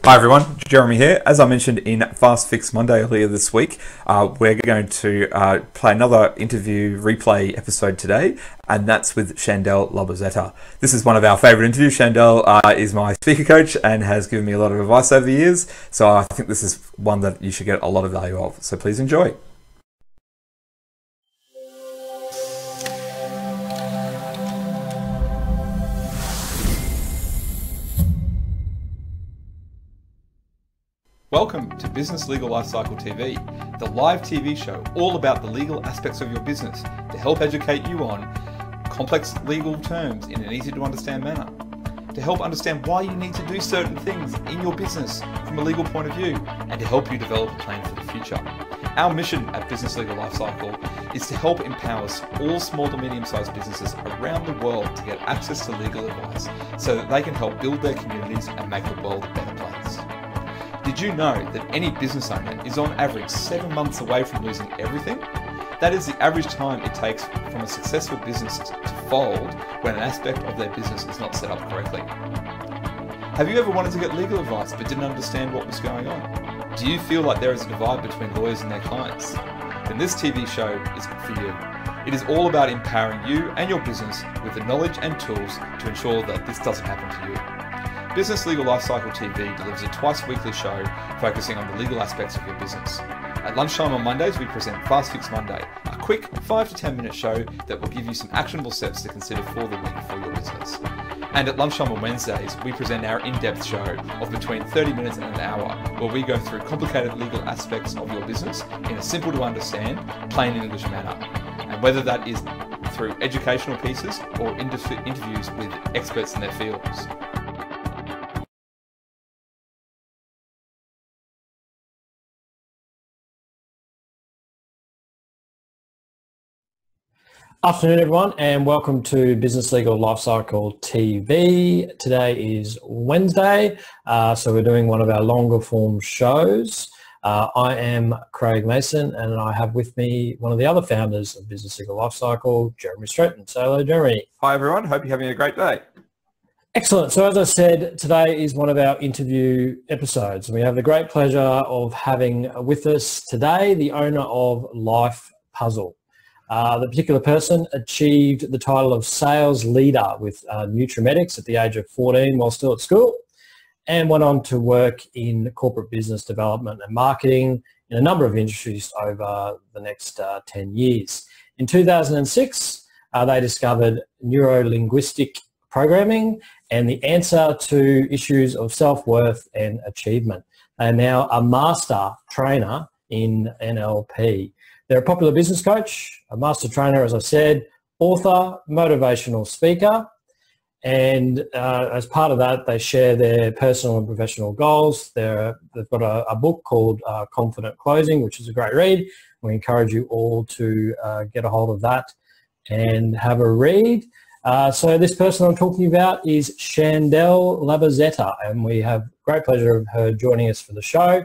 Hi everyone, Jeremy here. As I mentioned in Fast Fix Monday earlier this week, we're going to play another interview replay episode today, and that's with Chandell Labbozzetta. This is one of our favourite interviews. Chandell is my speaker coach and has given me a lot of advice over the years, so I think this is one that you should get a lot of value of. So please enjoy. Welcome to Business Legal Lifecycle TV, the live TV show all about the legal aspects of your business to help educate you on complex legal terms in an easy to understand manner, to help understand why you need to do certain things in your business from a legal point of view, and to help you develop a plan for the future. Our mission at Business Legal Lifecycle is to help empower all small to medium-sized businesses around the world to get access to legal advice so that they can help build their communities and make the world a better place. Did you know that any business owner is on average 7 months away from losing everything? That is the average time it takes from a successful business to fold when an aspect of their business is not set up correctly. Have you ever wanted to get legal advice but didn't understand what was going on? Do you feel like there is a divide between lawyers and their clients? Then this TV show is for you. It is all about empowering you and your business with the knowledge and tools to ensure that this doesn't happen to you. Business Legal Lifecycle TV delivers a twice-weekly show focusing on the legal aspects of your business. At lunchtime on Mondays, we present Fast Fix Monday, a quick 5 to 10 minute show that will give you some actionable steps to consider for the week for your business. And at lunchtime on Wednesdays, we present our in-depth show of between 30 minutes and an hour, where we go through complicated legal aspects of your business in a simple to understand, plain English manner. And whether that is through educational pieces or interviews with experts in their fields. Afternoon, everyone, and welcome to Business Legal Lifecycle TV. Today is Wednesday, so we're doing one of our longer form shows. I am Craig Mason, and I have with me one of the other founders of Business Legal Lifecycle, Jeremy Stratton. So hello, Jeremy. Hi everyone, hope you're having a great day. Excellent. So as I said, today is one of our interview episodes. We have the great pleasure of having with us today the owner of Life Puzzle. The particular person achieved the title of sales leader with Nutrimedics at the age of 14 while still at school, and went on to work in corporate business development and marketing in a number of industries over the next 10 years. In 2006, they discovered neuro-linguistic programming and the answer to issues of self-worth and achievement. They are now a master trainer in NLP. They're a popular business coach, a master trainer, as I said, author, motivational speaker, and as part of that, they share their personal and professional goals. They've got a book called Confident Closing, which is a great read. We encourage you all to get a hold of that and have a read. So this person I'm talking about is Chandell Labbozzetta, and we have great pleasure of her joining us for the show.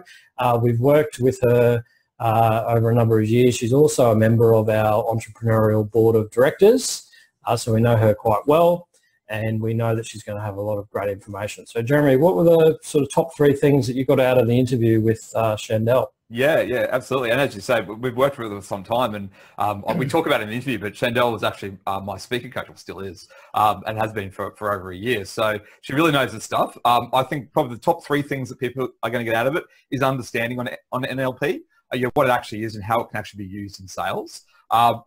We've worked with her over a number of years. She's also a member of our entrepreneurial board of directors, so we know her quite well, and we know that she's going to have a lot of great information. So Jeremy, what were the sort of top 3 things that you got out of the interview with Chandell? Yeah, absolutely. And as you say, we've worked with her for some time, and we talk about it in the interview, but Chandell was actually my speaker coach, or still is, and has been for over a year. So she really knows the stuff. I think probably the top 3 things that people are going to get out of it is understanding on NLP. What it actually is and how it can actually be used in sales.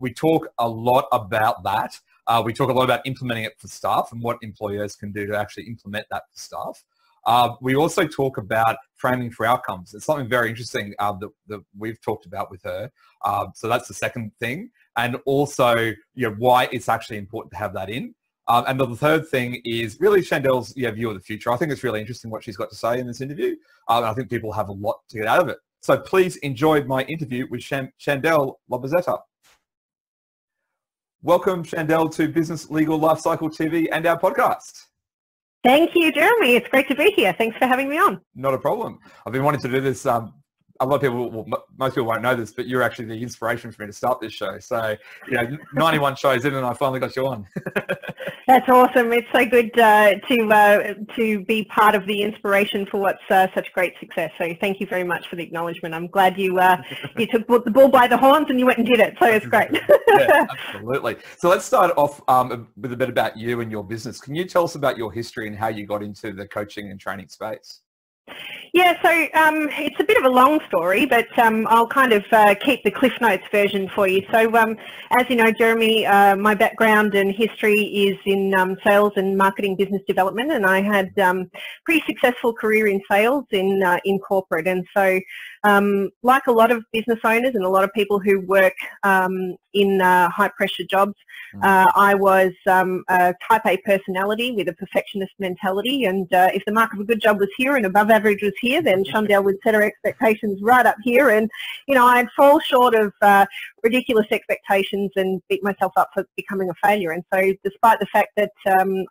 We talk a lot about that. We talk a lot about implementing it for staff and what employers can do to actually implement that for staff. We also talk about framing for outcomes. It's something very interesting that we've talked about with her. So that's the second thing. And also why it's actually important to have that in. And the third thing is really Chandell's view of the future. I think it's really interesting what she's got to say in this interview. And I think people have a lot to get out of it. So please enjoy my interview with Chandell Labbozzetta. Welcome, Chandell, to Business Legal Lifecycle TV and our podcast. Thank you, Jeremy. It's great to be here. Thanks for having me on. Not a problem. I've been wanting to do this a lot of people, most people won't know this, but you're actually the inspiration for me to start this show. So, 91 shows in and I finally got you on. That's awesome. It's so good to be part of the inspiration for what's such great success. So thank you very much for the acknowledgement. I'm glad you took the bull by the horns and you went and did it. So it's great. Yeah, absolutely. So let's start off with a bit about you and your business. Can you tell us about your history and how you got into the coaching and training space? Yeah, so it's a bit of a long story, but I'll kind of keep the Cliff Notes version for you. So as you know, Jeremy, my background and history is in sales and marketing business development, and I had pretty successful career in sales in corporate. And so like a lot of business owners and a lot of people who work in high pressure jobs, I was a type A personality with a perfectionist mentality, and if the mark of a good job was here and above average was here, then Chandell would set her expectations right up here, and I'd fall short of ridiculous expectations and beat myself up for becoming a failure. And so despite the fact that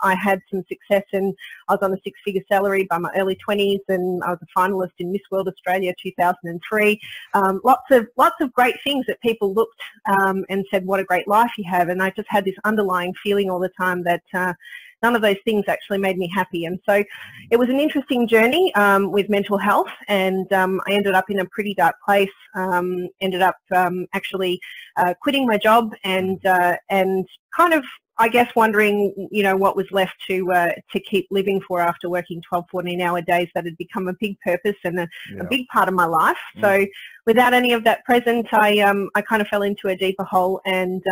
I had some success and I was on a six-figure salary by my early 20s, and I was a finalist in Miss World Australia 2003, lots of great things that people looked and said, what a great life you have. And I just had this underlying feeling all the time that none of those things actually made me happy. And so it was an interesting journey with mental health, and I ended up in a pretty dark place, ended up actually quitting my job and kind of, I guess, wondering, what was left to keep living for after working 12, 14-hour days. That had become a big purpose and a big part of my life. So without any of that present, I kind of fell into a deeper hole and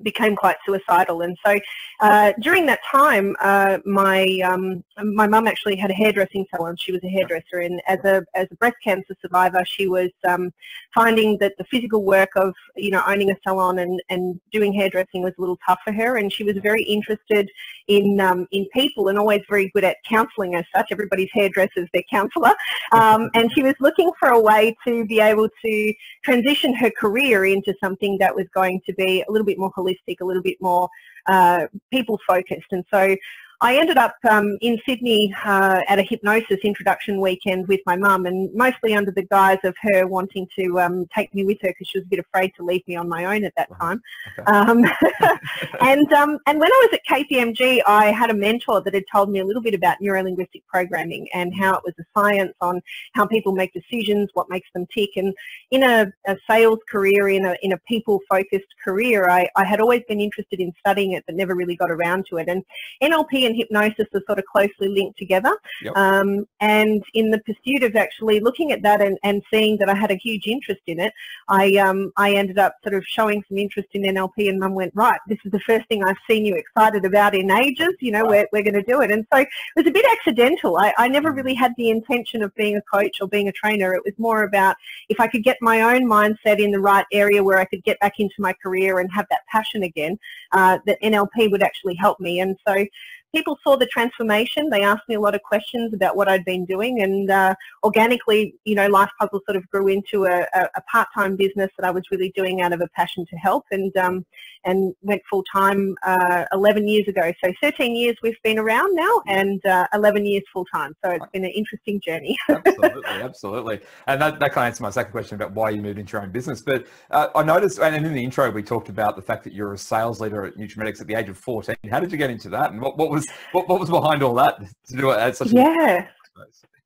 became quite suicidal. And so during that time, my mum actually had a hairdressing salon. She was a hairdresser, and as a breast cancer survivor, she was finding that the physical work of owning a salon and doing hairdressing was a little tough for her. And she was very interested in people and always very good at counselling as such. Everybody's hairdresser's their counsellor, and she was looking for a way to be able to transition her career into something that was going to be a little bit more holistic, a little bit more people-focused. And so I ended up in Sydney at a hypnosis introduction weekend with my mum, and mostly under the guise of her wanting to take me with her because she was a bit afraid to leave me on my own at that time. Okay. And when I was at KPMG, I had a mentor that had told me a little bit about neuro-linguistic programming and how it was a science on how people make decisions, what makes them tick. And in a sales career, in a people-focused career, I had always been interested in studying it but never really got around to it. And NLP and hypnosis are sort of closely linked together. Yep. And in the pursuit of actually looking at that and seeing that I had a huge interest in it, I ended up sort of showing some interest in NLP, and Mum went, right, this is the first thing I've seen you excited about in ages, we're going to do it. And so it was a bit accidental. I never really had the intention of being a coach or being a trainer. It was more about if I could get my own mindset in the right area where I could get back into my career and have that passion again, that NLP would actually help me. And so people saw the transformation. They asked me a lot of questions about what I'd been doing, and organically, Life Puzzle sort of grew into a part-time business that I was really doing out of a passion to help, and went full-time 11 years ago. So 13 years we've been around now, and 11 years full-time. So it's been an interesting journey. Absolutely. And that kind of answers my second question about why you moved into your own business. But I noticed, and in the intro, we talked about the fact that you're a sales leader at Nutrimedics at the age of 14. How did you get into that? And what was behind all that to do it at such a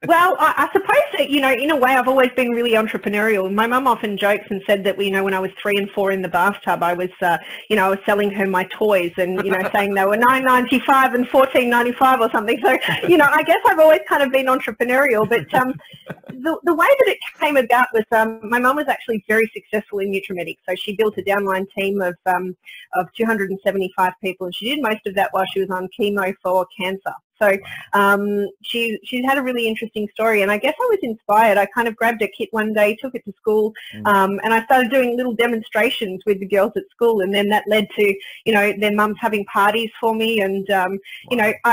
Well, I suppose that, in a way I've always been really entrepreneurial. My mum often jokes and said that, when I was 3 and 4 in the bathtub, I was, I was selling her my toys and, saying they were $9.95 and $14.95 or something. So, I guess I've always kind of been entrepreneurial. But the way that it came about was my mum was actually very successful in Nutrimedics. So she built a downline team of 275 people, and she did most of that while she was on chemo for cancer. So she's had a really interesting story, and I guess I was inspired. I kind of grabbed a kit one day, took it to school, and I started doing little demonstrations with the girls at school, and then that led to, their mums having parties for me. And, I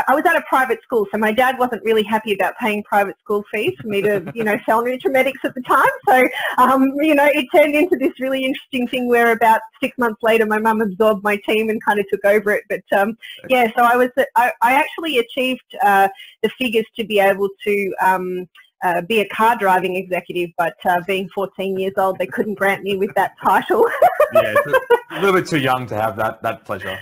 was at a private school, so my dad wasn't really happy about paying private school fees for me to, sell Nutrimedics at the time. So, it turned into this really interesting thing where about 6 months later, my mum absorbed my team and kind of took over it. But, so I actually achieved the figures to be able to be a car driving executive, but being 14 years old, they couldn't grant me with that title. Yeah, it's a little bit too young to have that pleasure.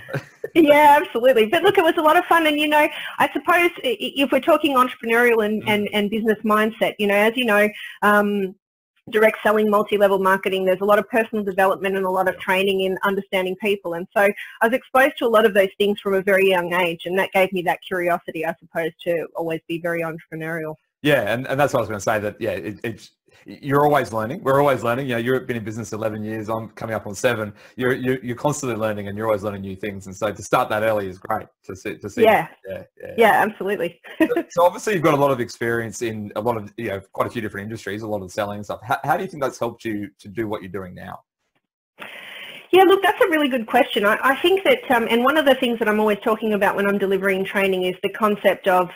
Yeah, absolutely. But look, it was a lot of fun. And, I suppose if we're talking entrepreneurial and business mindset, as you know, direct selling, multi-level marketing, there's a lot of personal development and a lot of training in understanding people. And so I was exposed to a lot of those things from a very young age, and that gave me that curiosity, I suppose, to always be very entrepreneurial. Yeah, and that's what I was going to say, that, yeah, you're always learning. We're always learning. You've been in business 11 years. I'm coming up on 7. You're constantly learning, and you're always learning new things. And so to start that early is great to see. Yeah, absolutely. So obviously you've got a lot of experience in a lot of, quite a few different industries, a lot of selling and stuff. How do you think that's helped you to do what you're doing now? Yeah, look, that's a really good question. I think that, and one of the things that I'm always talking about when I'm delivering training is the concept of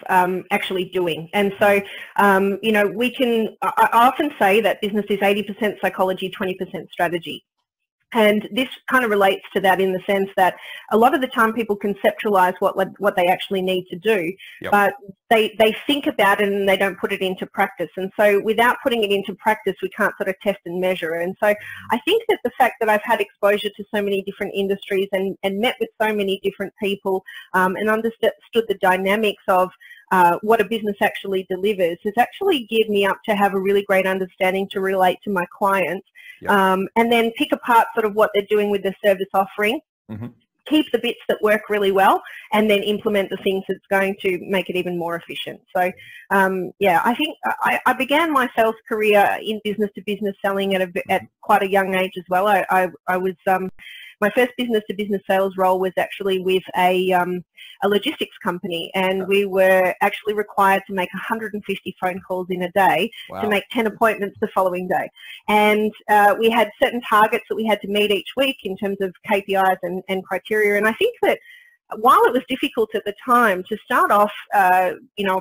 actually doing. And so, I often say that business is 80% psychology, 20% strategy. And this kind of relates to that in the sense that a lot of the time people conceptualize what they actually need to do, yep. but they think about it and they don't put it into practice. And so without putting it into practice, we can't sort of test and measure. And so I think that the fact that I've had exposure to so many different industries and met with so many different people and understood the dynamics of what a business actually delivers has actually geared me up to have a really great understanding to relate to my clients, yep. And then pick apart sort of what they're doing with their service offering, mm-hmm. keep the bits that work really well, and then implement the things that's going to make it even more efficient. So, I think I began my sales career in business-to-business selling at quite a young age as well. I was my first business-to-business sales role was actually with a logistics company, and we were actually required to make 150 phone calls in a day. Wow. To make 10 appointments the following day. And we had certain targets that we had to meet each week in terms of KPIs and criteria. And I think that while it was difficult at the time to start off, a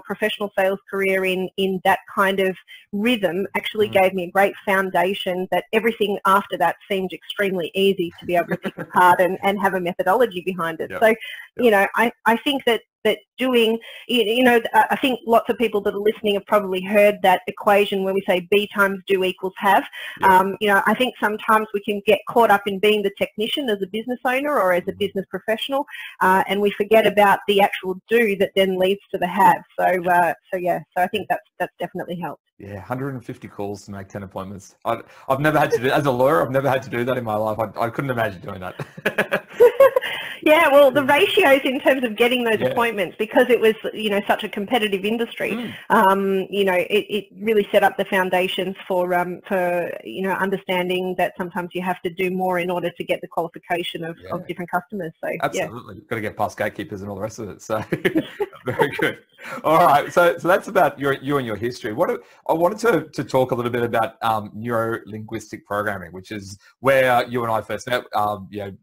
professional sales career in that kind of rhythm actually gave me a great foundation that everything after that seemed extremely easy to be able to pick apart and have a methodology behind it. Yep. So, I think that doing, I think lots of people that are listening have probably heard that equation where we say B times do equals have. Yep. I think sometimes we can get caught up in being the technician as a business owner or as a business professional, and we forget about the actual do that then leads to the have. So I think that's definitely helped. Yeah, 150 calls to make 10 appointments. I've never had to do, as a lawyer, I've never had to do that in my life. I couldn't imagine doing that. Yeah, well, the ratios in terms of getting those appointments, because it was, such a competitive industry, it really set up the foundations for understanding that sometimes you have to do more in order to get the qualification of different customers. So absolutely, got to get past gatekeepers and all the rest of it. So very good. All right, so that's about you and your history. I wanted to talk a little bit about neuro-linguistic programming, which is where you and I first met.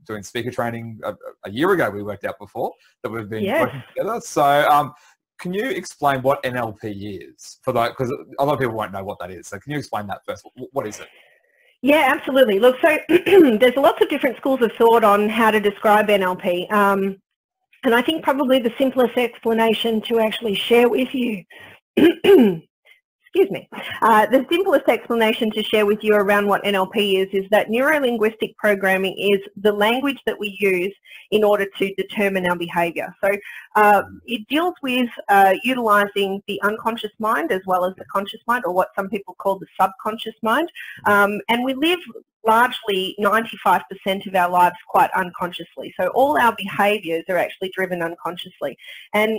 Doing speaker training a year ago, we worked out before that we've been working together. So can you explain what NLP is for that? Because a lot of people won't know what that is. So can you explain that first? What is it? Yeah, absolutely. Look, so there's lots of different schools of thought on how to describe NLP. And I think probably the simplest explanation to actually share with you, excuse me, the simplest explanation to share with you around what NLP is that neuro-linguistic programming is the language that we use in order to determine our behaviour. So it deals with utilising the unconscious mind as well as the conscious mind, or what some people call the subconscious mind. And we live largely 95% of our lives quite unconsciously. So all our behaviours are actually driven unconsciously. And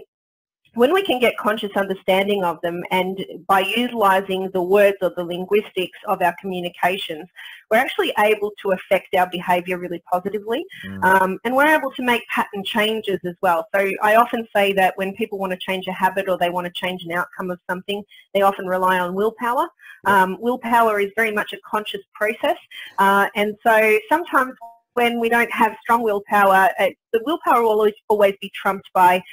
when we can get conscious understanding of them, and by utilising the words or the linguistics of our communications, we're actually able to affect our behaviour really positively. And we're able to make pattern changes as well. So I often say that when people want to change a habit or they want to change an outcome of something, they often rely on willpower. Willpower is very much a conscious process. And so sometimes when we don't have strong willpower, the willpower will always be trumped by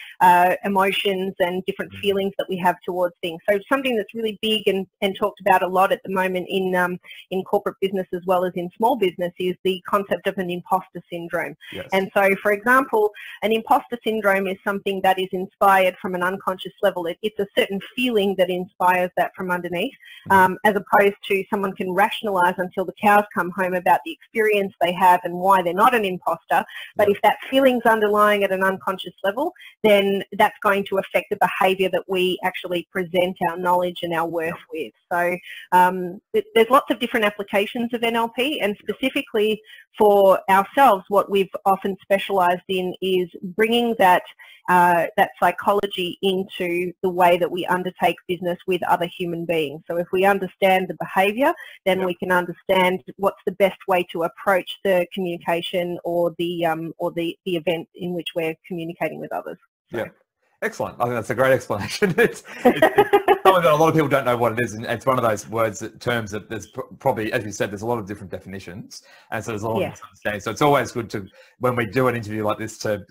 emotions and different feelings that we have towards things. So something that's really big and talked about a lot at the moment in corporate business as well as in small business is the concept of an imposter syndrome. Yes. And so, for example, an imposter syndrome is something that is inspired from an unconscious level. It's a certain feeling that inspires that from underneath, as opposed to someone can rationalize until the cows come home about the experience they have and why they're not an imposter. But if that feeling's underlying at an unconscious level, then that's going to affect the behavior that we actually present our knowledge and our worth with. So there's lots of different applications of NLP, and specifically for ourselves, what we've often specialized in is bringing that psychology into the way that we undertake business with other human beings. So if we understand the behavior, then we can understand what's the best way to approach the communication or the event in which we're communicating with others. So. Yeah, excellent. I think that's a great explanation. It's something that a lot of people don't know what it is, and it's one of those terms that there's probably, as you said, there's a lot of different definitions, and so there's a lot of misunderstanding. So it's always good to, when we do an interview like this, to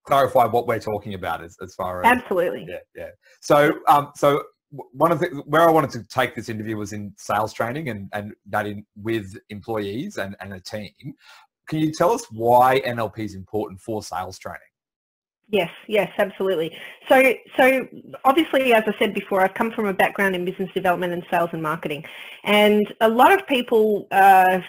clarify what we're talking about as far as absolutely. So one of the where I wanted to take this interview was in sales training and that with employees and a team. Can you tell us why NLP is important for sales training? Yes, absolutely. So obviously, as I said before, I've come from a background in business development and sales and marketing, and a lot of people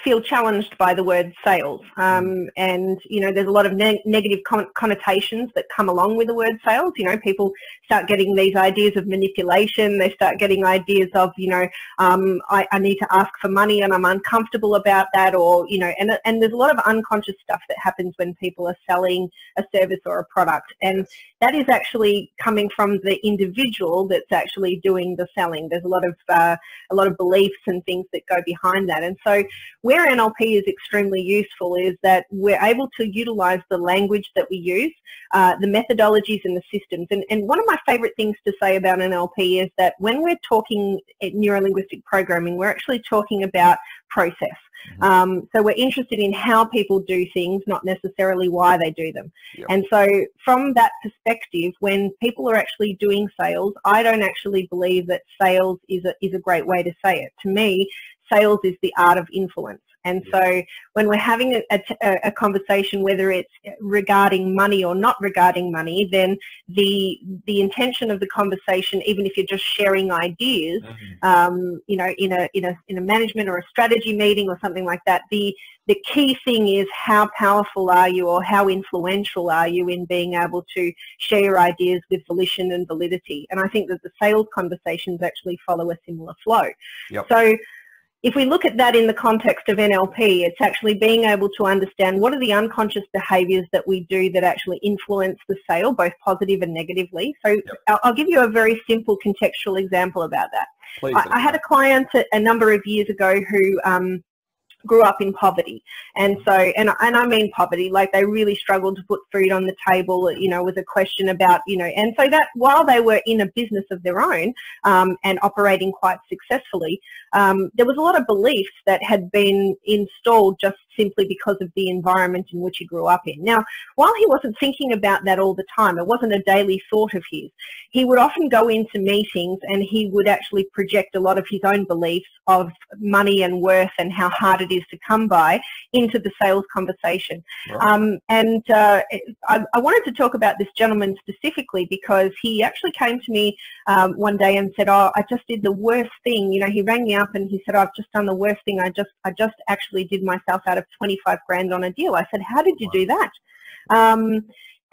feel challenged by the word sales, and there's a lot of negative connotations that come along with the word sales. People start getting these ideas of manipulation. They start getting ideas of I need to ask for money and I'm uncomfortable about that, or and there's a lot of unconscious stuff that happens when people are selling a service or a product. And that is actually coming from the individual that's actually doing the selling. There's a lot of beliefs and things that go behind that. And so where NLP is extremely useful is that we're able to utilize the language that we use, the methodologies and the systems. And one of my favorite things to say about NLP is that when we're talking neuro-linguistic programming, we're actually talking about process. So we're interested in how people do things, not necessarily why they do them. And so from that perspective, when people are actually doing sales, I don't actually believe that sales is a great way to say it. To me, sales is the art of influence. And so when we're having a conversation, whether it's regarding money or not regarding money, then the intention of the conversation, even if you're just sharing ideas, in a management or a strategy meeting or something like that, the key thing is how powerful are you, or how influential are you in being able to share your ideas with volition and validity. And I think that the sales conversations actually follow a similar flow. So if we look at that in the context of NLP, it's actually being able to understand what are the unconscious behaviours that we do that actually influence the sale, both positive and negatively. So I'll give you a very simple contextual example about that. Please. I had a client a number of years ago who grew up in poverty, and so and I mean poverty, like they really struggled to put food on the table. Was a question about and so that while they were in a business of their own and operating quite successfully, there was a lot of beliefs that had been installed just simply because of the environment in which he grew up in. Now, while he wasn't thinking about that all the time, it wasn't a daily thought of his, he would often go into meetings and he would actually project a lot of his own beliefs of money and worth and how hard it is to come by into the sales conversation. Right. I wanted to talk about this gentleman specifically because he actually came to me one day and said, I just did the worst thing. He rang me up and he said, I've just done the worst thing. I just actually did myself out of 25 grand on a deal. I said, how did you do that?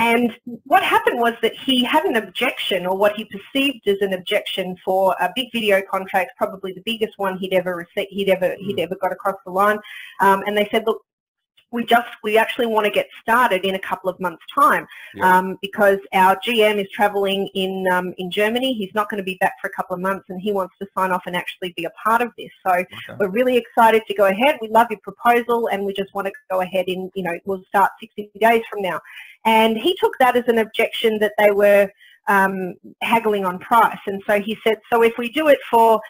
And what happened was that he had an objection, or what he perceived as an objection, for a big video contract, probably the biggest one he'd ever received, he'd ever got across the line. And they said, look, we actually want to get started in a couple of months' time, because our GM is traveling in Germany. He's not going to be back for a couple of months, and he wants to sign off and actually be a part of this. So we're really excited to go ahead. We love your proposal, and we just want to go ahead in, we'll start 60 days from now. And he took that as an objection that they were haggling on price. And so he said, so if we do it for,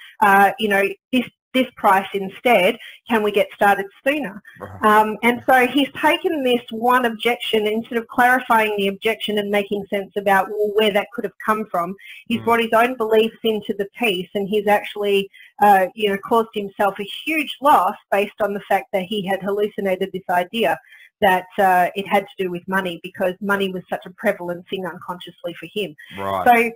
this price instead. Can we get started sooner? And so he's taken this one objection, instead of clarifying the objection and making sense about where that could have come from, he's brought his own beliefs into the piece, and he's actually caused himself a huge loss based on the fact that he had hallucinated this idea that it had to do with money, because money was such a prevalent thing unconsciously for him. So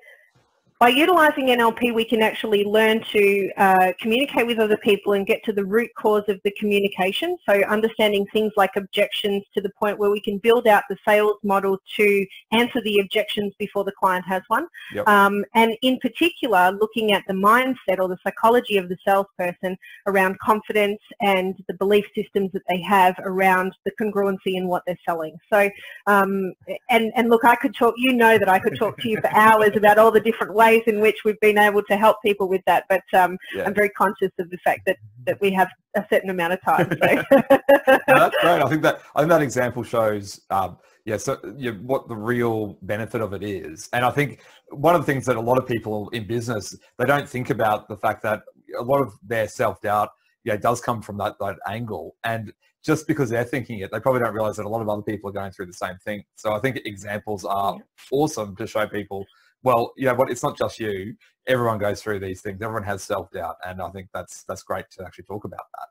by utilising NLP, we can actually learn to communicate with other people and get to the root cause of the communication. So understanding things like objections to the point where we can build out the sales model to answer the objections before the client has one. And in particular, looking at the mindset or the psychology of the salesperson around confidence and the belief systems that they have around the congruency in what they're selling. So, and look, I could talk, that I could talk to you for hours about all the different ways in which we've been able to help people with that, but I'm very conscious of the fact that we have a certain amount of time. So. No, that's great. I think that example shows what the real benefit of it is. And I think one of the things that a lot of people in business, they don't think about the fact that a lot of their self-doubt does come from that angle. And just because they're thinking it, they probably don't realize that a lot of other people are going through the same thing. So I think examples are awesome to show people, well, it's not just you. Everyone goes through these things. Everyone has self-doubt. And I think that's great to actually talk about that,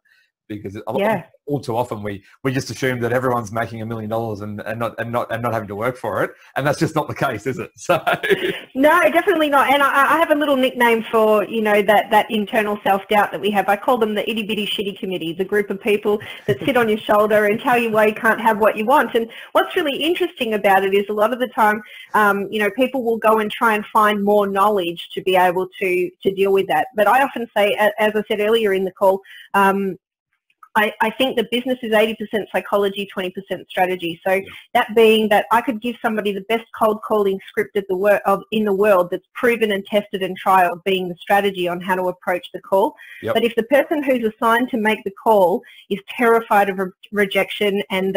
because all too often we just assume that everyone's making $1 million and not having to work for it. And that's just not the case, is it? So no, definitely not. And I have a little nickname for, that internal self-doubt that we have. I call them the itty bitty shitty committee, the group of people that sit on your shoulder and tell you why you can't have what you want. And what's really interesting about it is a lot of the time, people will go and try and find more knowledge to be able to deal with that. But I often say, as I said earlier in the call, I think the business is 80% psychology, 20% strategy. So that being that I could give somebody the best cold calling script in the world that's proven and tested and trialed, being the strategy on how to approach the call. But if the person who's assigned to make the call is terrified of rejection and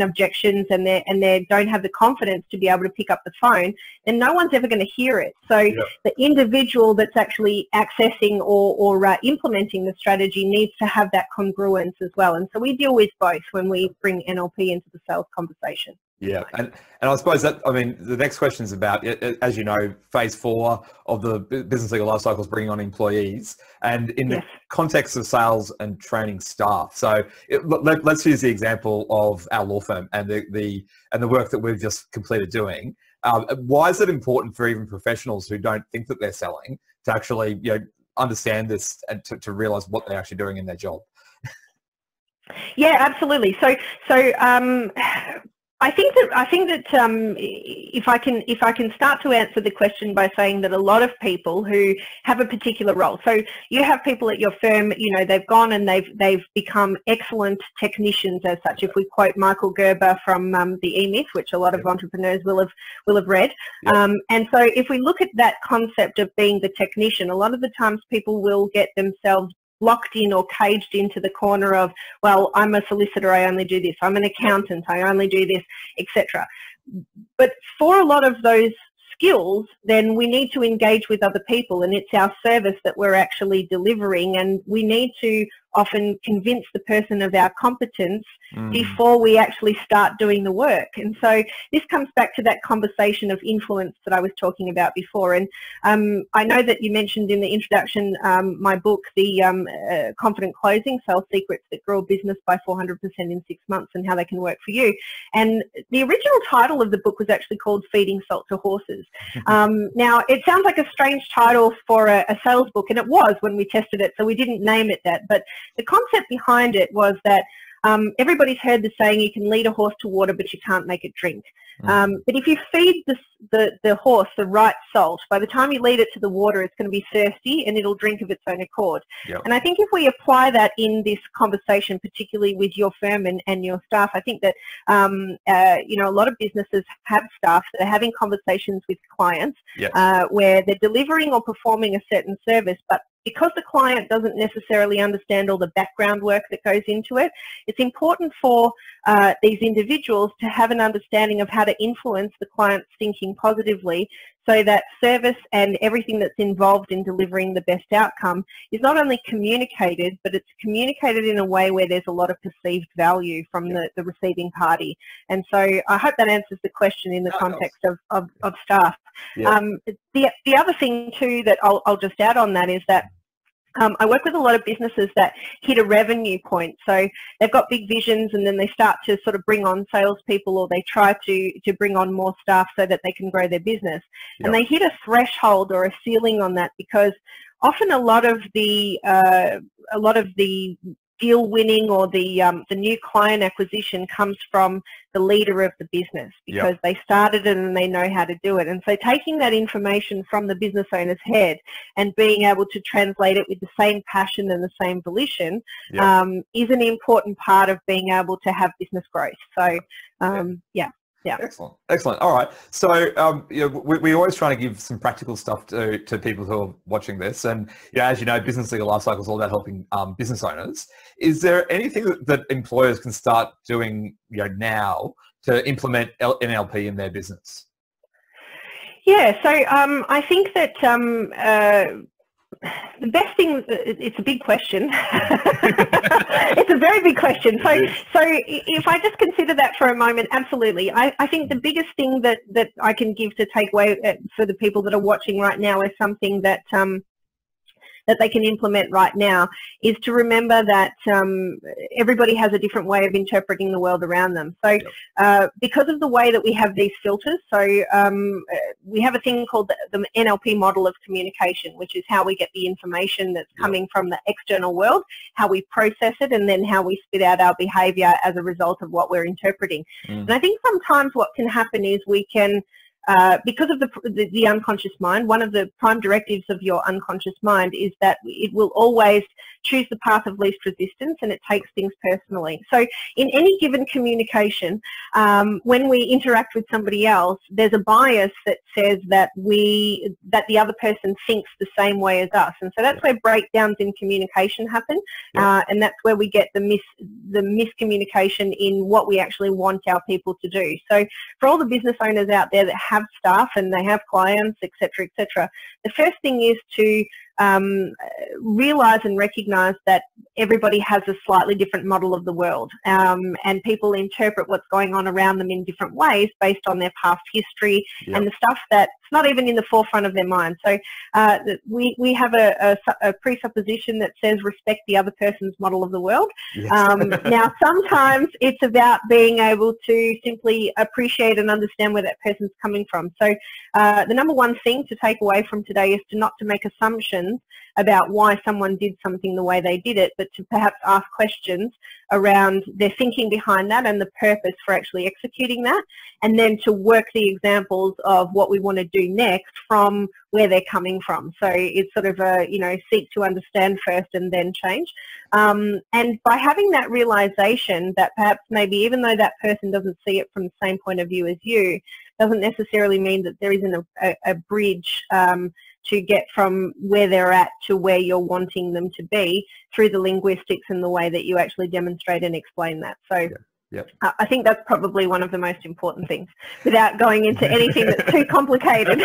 objections and they don't have the confidence to be able to pick up the phone, then no one's ever going to hear it. So the individual that's actually accessing or implementing the strategy needs to have that congruence as well. And so we deal with both when we bring NLP into the sales conversation. Yeah, and I suppose that, the next question is about, as you know, phase 4 of the Business Legal Lifecycle is bringing on employees, and in the context of sales and training staff. So let's use the example of our law firm and the work that we've just completed doing. Why is it important for even professionals who don't think that they're selling to actually understand this and to realize what they're actually doing in their job? Yeah, absolutely. So I think that if I can start to answer the question by saying that a lot of people who have a particular role, so you have people at your firm, they've gone and they've become excellent technicians as such. If we quote Michael Gerber from the E-Myth, which a lot of entrepreneurs will have read, and so if we look at that concept of being the technician, a lot of the times people will get themselves locked in or caged into the corner of, well, I'm a solicitor, I only do this. I'm an accountant, I only do this, etc. But for a lot of those skills, then we need to engage with other people, and it's our service that we're actually delivering, and we need to often convince the person of our competence before we actually start doing the work. And so this comes back to that conversation of influence that I was talking about before. And I know that you mentioned in the introduction my book, the Confident Closing, Sales Secrets That Grow a Business by 400% in 6 months and How They Can Work for You. And the original title of the book was actually called Feeding Salt to Horses. Now, it sounds like a strange title for a sales book, and it was when we tested it, so we didn't name it that. But the concept behind it was that everybody's heard the saying, you can lead a horse to water, but you can't make it drink. But if you feed the horse the right salt, by the time you lead it to the water, it's going to be thirsty and it'll drink of its own accord. And I think if we apply that in this conversation, particularly with your firm and your staff, I think that a lot of businesses have staff that are having conversations with clients where they're delivering or performing a certain service, but because the client doesn't necessarily understand all the background work that goes into it, it's important for these individuals to have an understanding of how to influence the client's thinking positively, so that service and everything that's involved in delivering the best outcome is not only communicated, but it's communicated in a way where there's a lot of perceived value from the receiving party. And so I hope that answers the question in the context of staff. Yeah. The other thing too that I'll just add on that is that I work with a lot of businesses that hit a revenue point. So they've got big visions, and then they start to sort of bring on salespeople, or they try to bring on more staff so that they can grow their business. Yep. And they hit a threshold or a ceiling on that, because often a lot of the deal winning or the new client acquisition comes from the leader of the business, because they started it and they know how to do it. And so taking that information from the business owner's head and being able to translate it with the same passion and the same volition is an important part of being able to have business growth. So yeah. Excellent. Excellent. All right. So, we're always trying to give some practical stuff to people who are watching this. And, as you know, Business Legal Lifecycle is all about helping business owners. Is there anything that employers can start doing, now to implement NLP in their business? Yeah. So I think that the best thing, it's a big question. It's a very big question. So if I just consider that for a moment, absolutely. I think the biggest thing that I can give to take away for the people that are watching right now is something that that they can implement right now, is to remember that everybody has a different way of interpreting the world around them. So because of the way that we have these filters, so we have a thing called the NLP model of communication, which is how we get the information that's coming from the external world, how we process it, and then how we spit out our behavior as a result of what we're interpreting. And I think sometimes what can happen is we can because of the unconscious mind, one of the prime directives of your unconscious mind is that it will always choose the path of least resistance, and it takes things personally. So in any given communication, when we interact with somebody else, there's a bias that says that the other person thinks the same way as us, and so that's where breakdowns in communication happen, and that's where we get the miscommunication in what we actually want our people to do. So for all the business owners out there that have staff and they have clients, etc., etc., the first thing is to realize and recognize that everybody has a slightly different model of the world, and people interpret what's going on around them in different ways based on their past history and the stuff that's not even in the forefront of their mind. So we have a presupposition that says respect the other person's model of the world. Now sometimes it's about being able to simply appreciate and understand where that person's coming from. So the number one thing to take away from today is not to make assumptions about why someone did something the way they did it, but to perhaps ask questions around their thinking behind that and the purpose for actually executing that, and then to work the examples of what we want to do next from where they're coming from. So it's sort of a, seek to understand first and then change. And by having that realization that perhaps maybe even though that person doesn't see it from the same point of view as you, doesn't necessarily mean that there isn't a bridge to get from where they're at to where you're wanting them to be through the linguistics and the way that you actually demonstrate and explain that. So I think that's probably one of the most important things, without going into anything that's too complicated.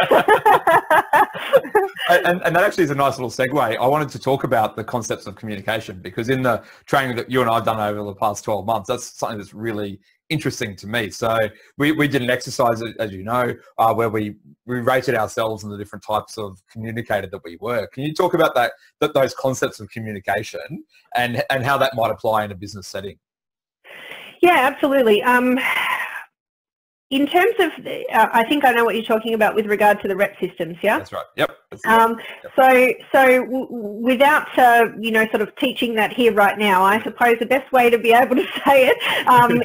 And that actually is a nice little segue. I wanted to talk about the concepts of communication, because in the training that you and I have done over the past 12 months, that's something that's really interesting to me. So we did an exercise, as you know, where we rated ourselves in the different types of communicator that we were. Can you talk about those concepts of communication and how that might apply in a business setting? Yeah, absolutely. In terms of, I think I know what you're talking about with regard to the rep systems, yeah? That's right. Yep. So without, sort of teaching that here right now, I suppose the best way to be able to say it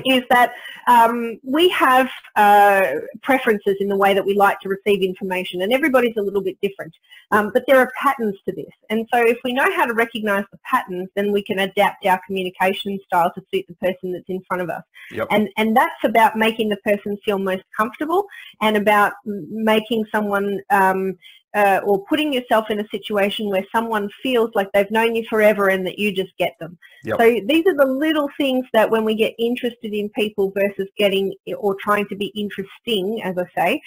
is that we have preferences in the way that we like to receive information, and everybody's a little bit different. But there are patterns to this. And so if we know how to recognize the patterns, then we can adapt our communication style to suit the person that's in front of us. Yep. And that's about making the person feel most comfortable, and about making someone or putting yourself in a situation where someone feels like they've known you forever and that you just get them. Yep. So these are the little things that when we get interested in people versus getting or trying to be interesting, as I say,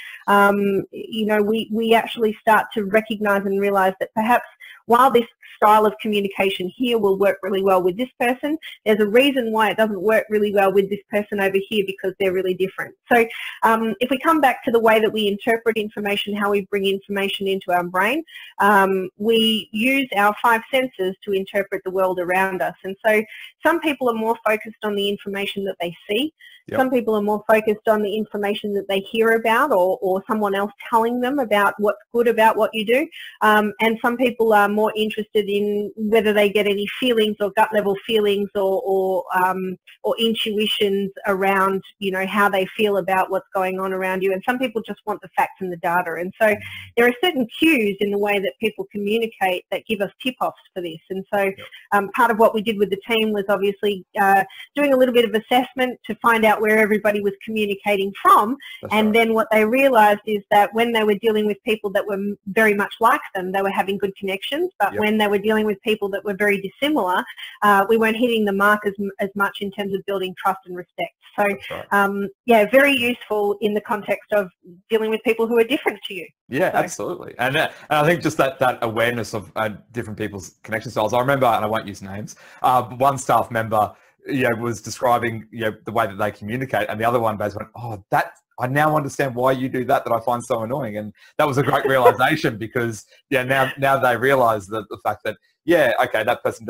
you know, we actually start to recognize and realize that perhaps while this style of communication here will work really well with this person, there's a reason why it doesn't work really well with this person over here, because they're really different. So if we come back to the way that we interpret information, how we bring information into our brain, we use our 5 senses to interpret the world around us. And so some people are more focused on the information that they see. Yep. Some people are more focused on the information that they hear about, or someone else telling them about what's good about what you do. And some people are more interested in whether they get any feelings or gut level feelings or intuitions around, you know, how they feel about what's going on around you. And some people just want the facts and the data. And so there are certain cues in the way that people communicate that give us tip-offs for this. And so part of what we did with the team was obviously doing a little bit of assessment to find out where everybody was communicating from. That's and right. Then what they realized is that when they were dealing with people that were very much like them, they were having good connections. But Yep. when they were dealing with people that were very dissimilar, we weren't hitting the mark as much in terms of building trust and respect. So That's right. yeah, very useful in the context of dealing with people who are different to you. Yeah, So- absolutely. And I think just that awareness of different people's connection styles. I remember, and I won't use names, one staff member, you know, was describing, you know, the way that they communicate, and the other one basically went, "Oh, that I now understand why you do that I find so annoying." And that was a great realization, because now they realize that the fact that, yeah, okay, that person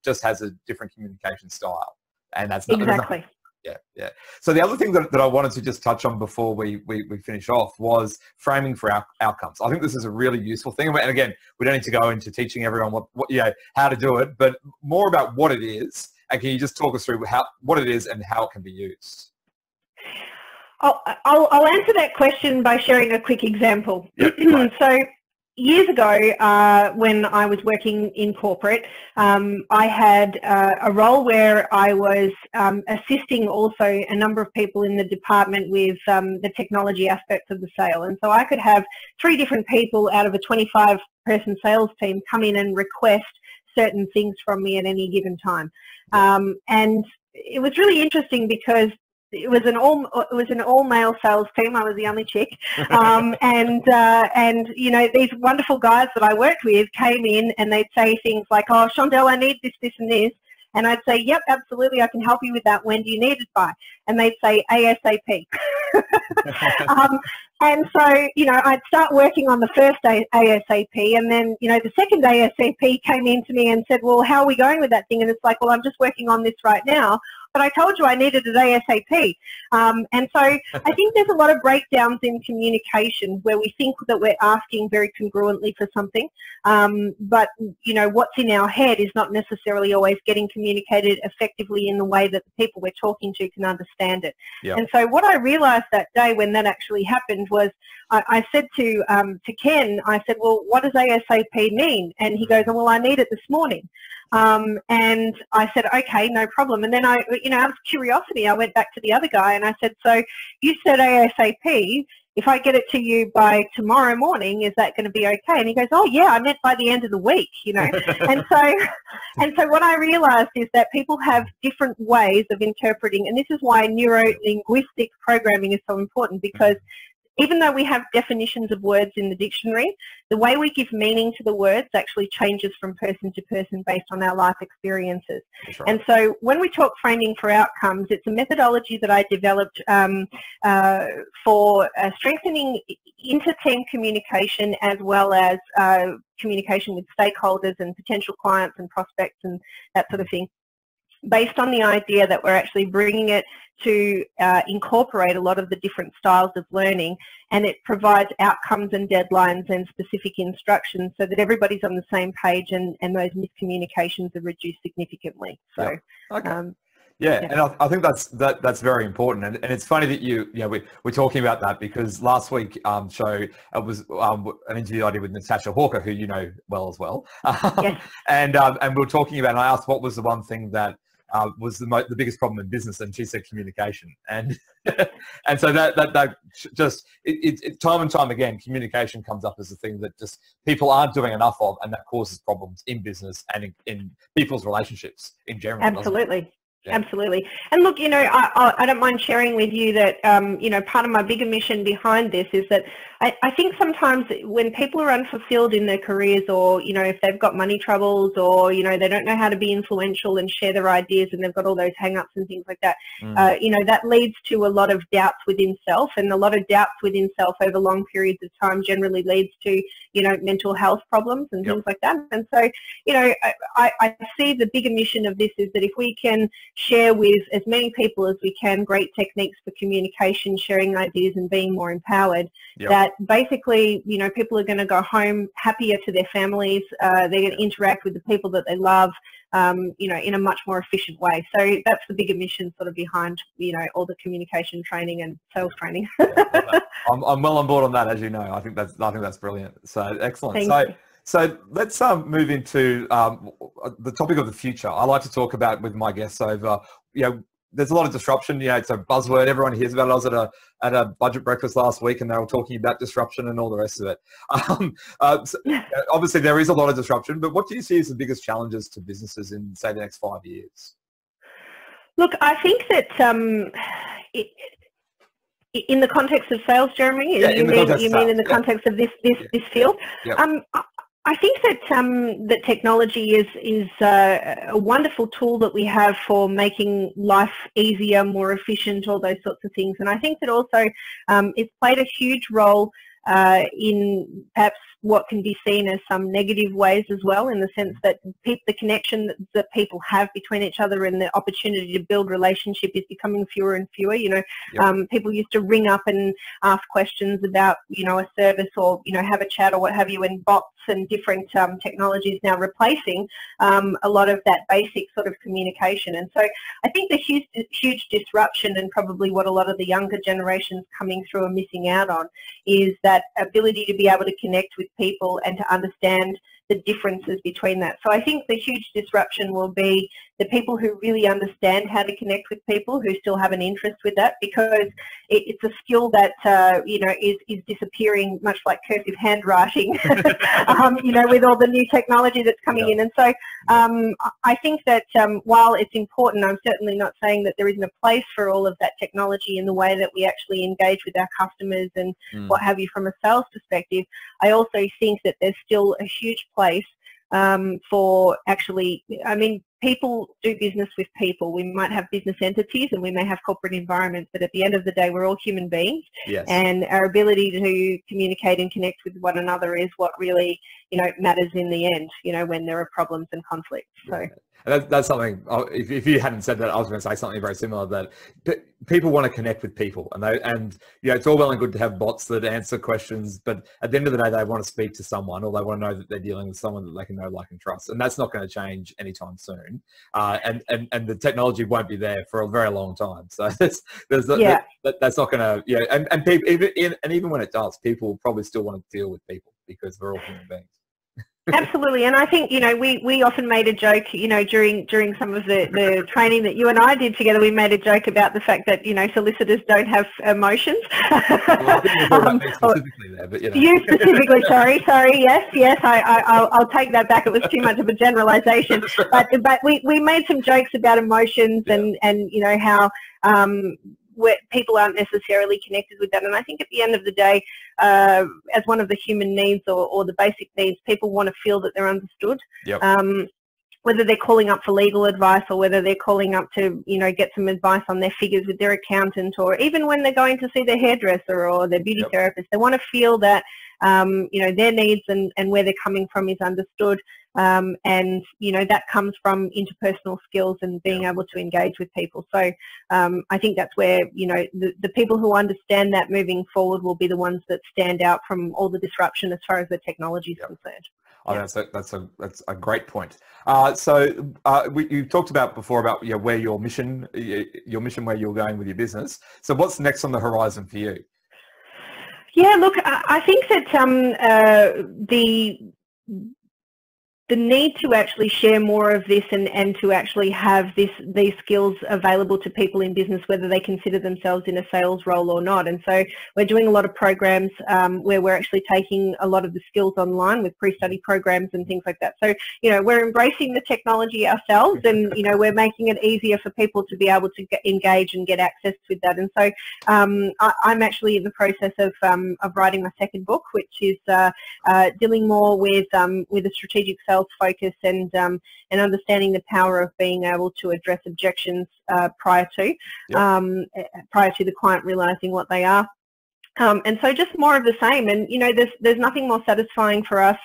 just has a different communication style, and that's not Exactly. Yeah. So the other thing that I wanted to just touch on before we finish off was framing for outcomes. I think this is a really useful thing. And again, we don't need to go into teaching everyone what you know, how to do it, but more about what it is. And can you just talk us through what it is and how it can be used? I'll answer that question by sharing a quick example. Yep, right. So years ago, when I was working in corporate, I had a role where I was assisting also a number of people in the department with the technology aspects of the sale. And so I could have 3 different people out of a 25-person sales team come in and request certain things from me at any given time. And it was really interesting because it was an all male sales team. I was the only chick, and you know, these wonderful guys that I worked with came in and they'd say things like, "Oh, Chandell, I need this, this, and this," and I'd say, "Yep, absolutely, I can help you with that. When do you need it by?" And they'd say, "ASAP." And so, you know, I'd start working on the first day ASAP, and then, you know, the second ASAP came in to me and said, "Well, how are we going with that thing?" And it's like, "Well, I'm just working on this right now, but I told you I needed it ASAP." And so I think there's a lot of breakdowns in communication where we think that we're asking very congruently for something, but, you know, what's in our head is not necessarily always getting communicated effectively in the way that the people we're talking to can understand it. Yep. And so what I realized that day when that actually happened was I said to Ken, I said, "Well, what does ASAP mean?" And he goes, "Oh, well, I need it this morning." And I said, "Okay, no problem." And then I, you know, out of curiosity, I went back to the other guy and I said, "So you said ASAP. If I get it to you by tomorrow morning, is that going to be okay?" And he goes, "Oh yeah, I meant by the end of the week, you know." and so what I realized is that people have different ways of interpreting, and this is why neuro-linguistic programming is so important, because even though we have definitions of words in the dictionary, the way we give meaning to the words actually changes from person to person based on our life experiences. That's right. And so when we talk framing for outcomes, it's a methodology that I developed for strengthening inter-team communication, as well as communication with stakeholders and potential clients and prospects and that sort of thing, based on the idea that we're actually bringing it to incorporate a lot of the different styles of learning, and it provides outcomes and deadlines and specific instructions so that everybody's on the same page and those miscommunications are reduced significantly. So, Yep. Okay. yeah. And I think that's very important, and it's funny that we're talking about that, because last week show it was an interview I did with Natasha Hawker, who you know well as well, Yes. and we were talking about, and I asked what was the one thing that was the biggest problem in business, and she said communication, and and so that just time and time again, communication comes up as a thing that just people aren't doing enough of, and that causes problems in business and in people's relationships in general. Absolutely. Yeah. Absolutely. And look, I don't mind sharing with you that, part of my bigger mission behind this is that I think sometimes when people are unfulfilled in their careers, or, if they've got money troubles, or, they don't know how to be influential and share their ideas, and they've got all those hang-ups and things like that, that leads to a lot of doubts within self, and a lot of doubts within self over long periods of time generally leads to, mental health problems and things like that. And so, I see the bigger mission of this is that if we can share with as many people as we can great techniques for communication, sharing ideas and being more empowered, that basically, people are going to go home happier to their families, they're going to interact with the people that they love, in a much more efficient way. So that's the bigger mission sort of behind, all the communication training and sales training. I'm well on board on that, as you know. I think that's brilliant. So excellent. So let's move into the topic of the future. I like to talk about with my guests over, there's a lot of disruption. It's a buzzword. Everyone hears about it. I was at a budget breakfast last week, and they were talking about disruption and all the rest of it. Obviously, there is a lot of disruption, but what do you see as the biggest challenges to businesses in, say, the next 5 years? Look, I think that in the context of sales, Jeremy, you mean in the context of this field? I think that that technology is a wonderful tool that we have for making life easier, more efficient, all those sorts of things. And I think that also it's played a huge role in perhaps what can be seen as some negative ways as well, in the sense that the connection that people have between each other and the opportunity to build relationship is becoming fewer and fewer. People used to ring up and ask questions about, a service, or, have a chat or what have you, and bots and different technologies now replacing a lot of that basic sort of communication. And so I think the huge disruption, and probably what a lot of the younger generations coming through are missing out on, is that ability to be able to connect with people and to understand the differences between that. So I think the huge disruption will be the people who really understand how to connect with people, who still have an interest with that, because it's a skill that is disappearing, much like cursive handwriting, with all the new technology that's coming in. And so I think that while it's important, I'm certainly not saying that there isn't a place for all of that technology in the way that we actually engage with our customers and what have you from a sales perspective. I also think that there's still a huge place for actually, people do business with people. We might have business entities and we may have corporate environments, but at the end of the day, we're all human beings. Yes. And our ability to communicate and connect with one another is what really, matters in the end, when there are problems and conflicts. So. That's something, if you hadn't said that, I was going to say something very similar, that people want to connect with people, and it's all well and good to have bots that answer questions, but at the end of the day, they want to speak to someone, or they want to know that they're dealing with someone that they can know, like, and trust. And that's not going to change anytime soon. And the technology won't be there for a very long time. So that's not going to, and people, even when it does, people probably still want to deal with people because we're all human beings. Absolutely, and I think we often made a joke, during some of the training that you and I did together. We made a joke about the fact that solicitors don't have emotions. Well, specifically there, but you specifically, sorry, yes, I'll take that back. It was too much of a generalisation, but we made some jokes about emotions and how where people aren't necessarily connected with that. And I think at the end of the day, as one of the human needs or the basic needs, people want to feel that they're understood. Yep. Whether they're calling up for legal advice, or whether they're calling up to, get some advice on their figures with their accountant, or even when they're going to see their hairdresser or their beauty therapist, they want to feel that, their needs and where they're coming from is understood. And that comes from interpersonal skills and being able to engage with people. So I think that's where, the people who understand that moving forward will be the ones that stand out from all the disruption as far as the technology is concerned. Oh, that's a great point. So you talked about before about where your mission, where you're going with your business. So what's next on the horizon for you? Yeah, look, I think that the need to actually share more of this and to actually have these skills available to people in business, whether they consider themselves in a sales role or not. And so we're doing a lot of programs where we're actually taking a lot of the skills online with pre-study programs and things like that. So, you know, we're embracing the technology ourselves, and, you know, we're making it easier for people to be able to engage and get access with that. And so I'm actually in the process of writing my second book, which is dealing more with a strategic sales focus and understanding the power of being able to address objections prior to the client realizing what they are. And so just more of the same. And, you know, there's nothing more satisfying for us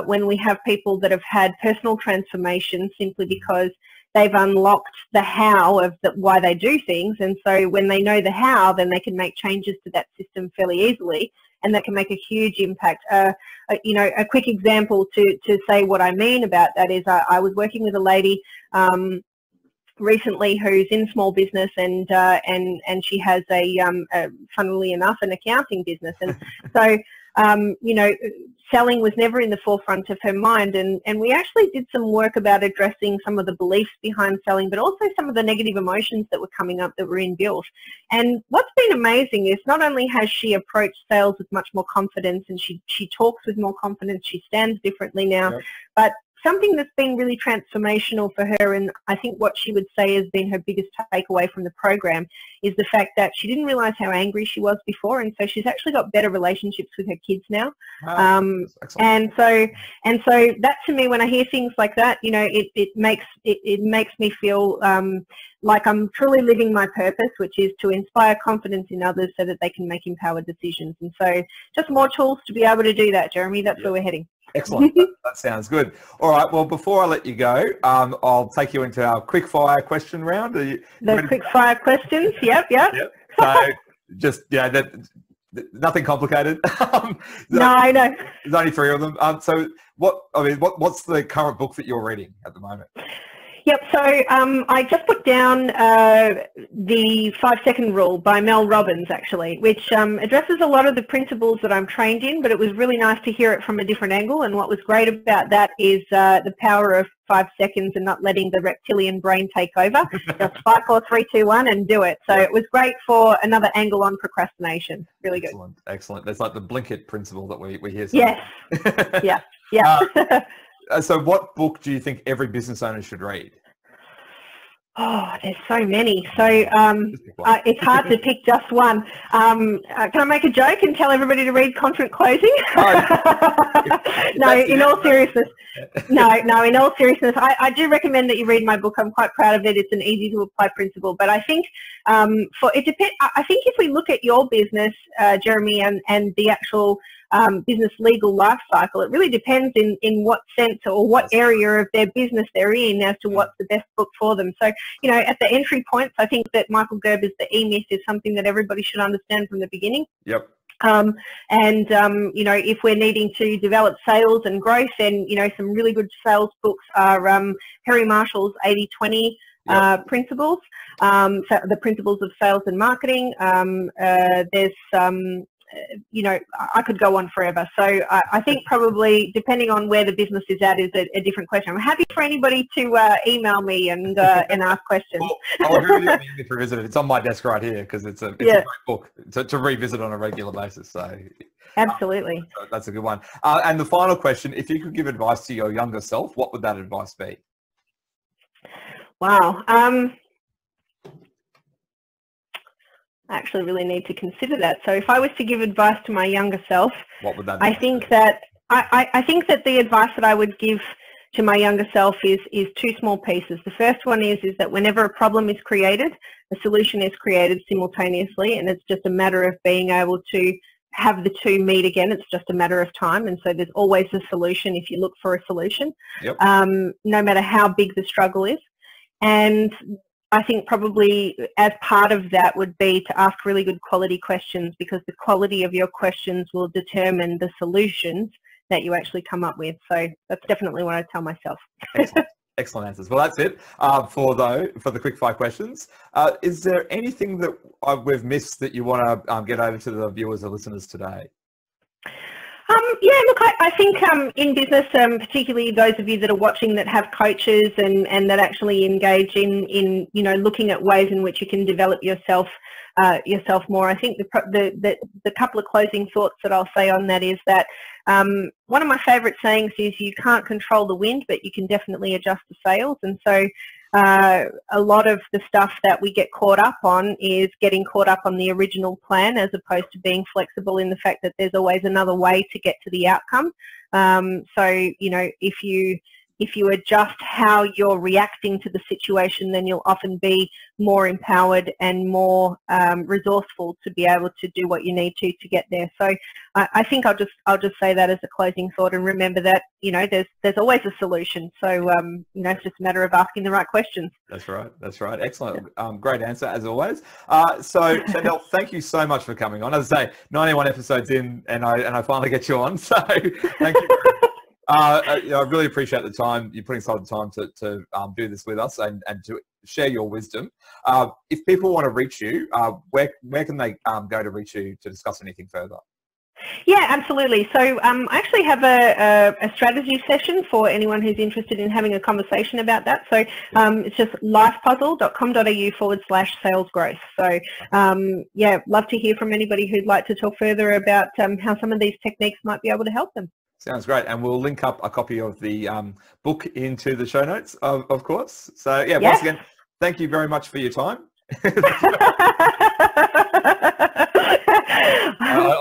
when we have people that have had personal transformation simply because they've unlocked the how of why they do things. And so when they know the how, then they can make changes to that system fairly easily, and that can make a huge impact. You know, a quick example to say what I mean about that is I was working with a lady recently who's in small business, and she has funnily enough, an accounting business. And so, you know, selling was never in the forefront of her mind, and we actually did some work about addressing some of the beliefs behind selling, but also some of the negative emotions that were coming up that were inbuilt. And what's been amazing is not only has she approached sales with much more confidence, and she talks with more confidence, she stands differently now, but something that's been really transformational for her, and I think what she would say has been her biggest takeaway from the program, is the fact that she didn't realize how angry she was before, and so she's actually got better relationships with her kids now. And so that, to me, when I hear things like that, you know, it makes me feel like I'm truly living my purpose, which is to inspire confidence in others so that they can make empowered decisions. And so just more tools to be able to do that, Jeremy. That's where we're heading. Excellent. That sounds good. All right. Well, before I let you go, I'll take you into our quick fire question round. The quick fire questions. Yep. So just, yeah, nothing complicated. No, I know. There's only 3 of them. So what's the current book that you're reading at the moment? Yep, so I just put down the 5-second rule by Mel Robbins, actually, which addresses a lot of the principles that I'm trained in, but it was really nice to hear it from a different angle. And what was great about that is the power of 5 seconds and not letting the reptilian brain take over. Just 5, 4, 3, 2, 1 and do it. So it was great for another angle on procrastination. Really good. Excellent. There's like the blink it principle that we hear. Yes. Yeah. So what book do you think every business owner should read? Oh, there's so many. So it's hard to pick just one. Can I make a joke and tell everybody to read Confident Closing? No, in all seriousness. No, in all seriousness, I do recommend that you read my book. I'm quite proud of it. It's an easy to apply principle. But I think I think if we look at your business, Jeremy, and the actual business legal life cycle, it really depends in what sense or what area of their business they're in as to what's the best book for them. So, you know, at the entry points, I think that Michael Gerber's The E-Myth is something that everybody should understand from the beginning. Yep. You know, if we're needing to develop sales and growth, then, you know, some really good sales books are Harry Marshall's 80-20 principles, so the principles of sales and marketing. There's you know, I could go on forever. So I think probably depending on where the business is at is a different question. I'm happy for anybody to email me and ask questions. Well, I'll agree with you to revisit it. It's on my desk right here because it's a great book to revisit on a regular basis. So absolutely. That's a good one. And the final question, if you could give advice to your younger self, what would that advice be? Wow. I actually really need to consider that. So if I was to give advice to my younger self, what would that be? I think that the advice that I would give to my younger self is 2 small pieces. The first one is that whenever a problem is created, a solution is created simultaneously, and it's just a matter of being able to have the 2 meet again. It's just a matter of time, and so there's always a solution if you look for a solution, no matter how big the struggle is. And I think probably as part of that would be to ask really good quality questions, because the quality of your questions will determine the solutions that you actually come up with. So that's definitely what I tell myself. Excellent answers. Well, that's it for the quick 5 questions. Is there anything that we've missed that you want to get over to the viewers or listeners today? Yeah, look, I think in business, particularly those of you that are watching that have coaches and that actually engage in looking at ways in which you can develop yourself more. I think the couple of closing thoughts that I'll say on that is that one of my favourite sayings is you can't control the wind, but you can definitely adjust the sails. And so a lot of the stuff that we get caught up on is getting caught up on the original plan as opposed to being flexible in the fact that there's always another way to get to the outcome. So, if you adjust how you're reacting to the situation, then you'll often be more empowered and more resourceful to be able to do what you need to get there. So I think I'll just say that as a closing thought, and remember that there's always a solution. So it's just a matter of asking the right questions. That's right. Excellent. Great answer as always. So Chandell, thank you so much for coming on. As I say, 91 episodes in, and I finally get you on. So thank you very much. I really appreciate the time you're putting aside the time to do this with us and to share your wisdom. If people want to reach you, where can they go to reach you to discuss anything further? Yeah, absolutely. So I actually have a strategy session for anyone who's interested in having a conversation about that. So it's just lifepuzzle.com.au/sales growth. So yeah, love to hear from anybody who'd like to talk further about how some of these techniques might be able to help them. Sounds great. And we'll link up a copy of the book into the show notes, of course. So, yeah, once again, thank you very much for your time. I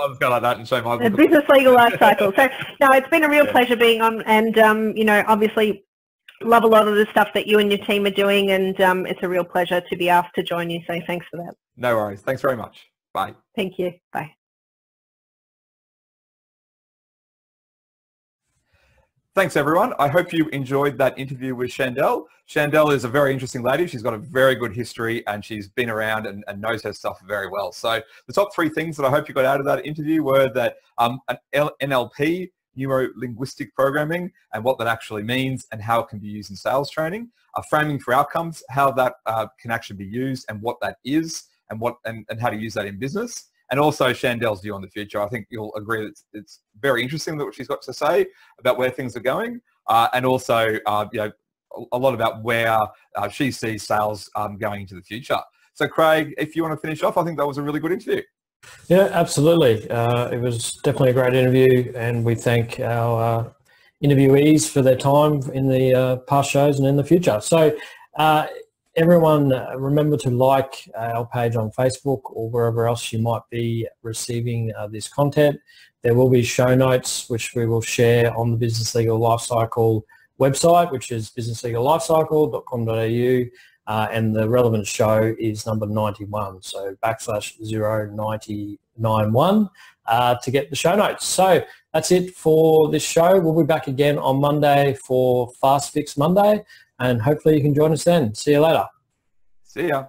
was going like that and show my book. Business Legal Lifecycle. So, no, it's been a real pleasure being on, and, obviously love a lot of the stuff that you and your team are doing, and it's a real pleasure to be asked to join you. So thanks for that. No worries. Thanks very much. Bye. Thank you. Bye. Thanks, everyone. I hope you enjoyed that interview with Chandell. Chandell is a very interesting lady. She's got a very good history and she's been around and knows her stuff very well. So the top 3 things that I hope you got out of that interview were that an NLP, neuro-linguistic programming, and what that actually means and how it can be used in sales training, framing for outcomes, how that can actually be used and what that is and how to use that in business. And also Chandell's view on the future. I think you'll agree that it's very interesting what she's got to say about where things are going, and also a lot about where she sees sales going into the future. So Craig, if you want to finish off, I think that was a really good interview. Yeah, absolutely. It was definitely a great interview, and we thank our interviewees for their time in the past shows and in the future. So everyone, remember to like our page on Facebook or wherever else you might be receiving this content. There will be show notes which we will share on the Business Legal Lifecycle website, which is businesslegallifecycle.com.au, and the relevant show is number 91, so /0991 to get the show notes. So that's it for this show. We'll be back again on Monday for Fast Fix Monday, and hopefully you can join us then. See you later. See ya.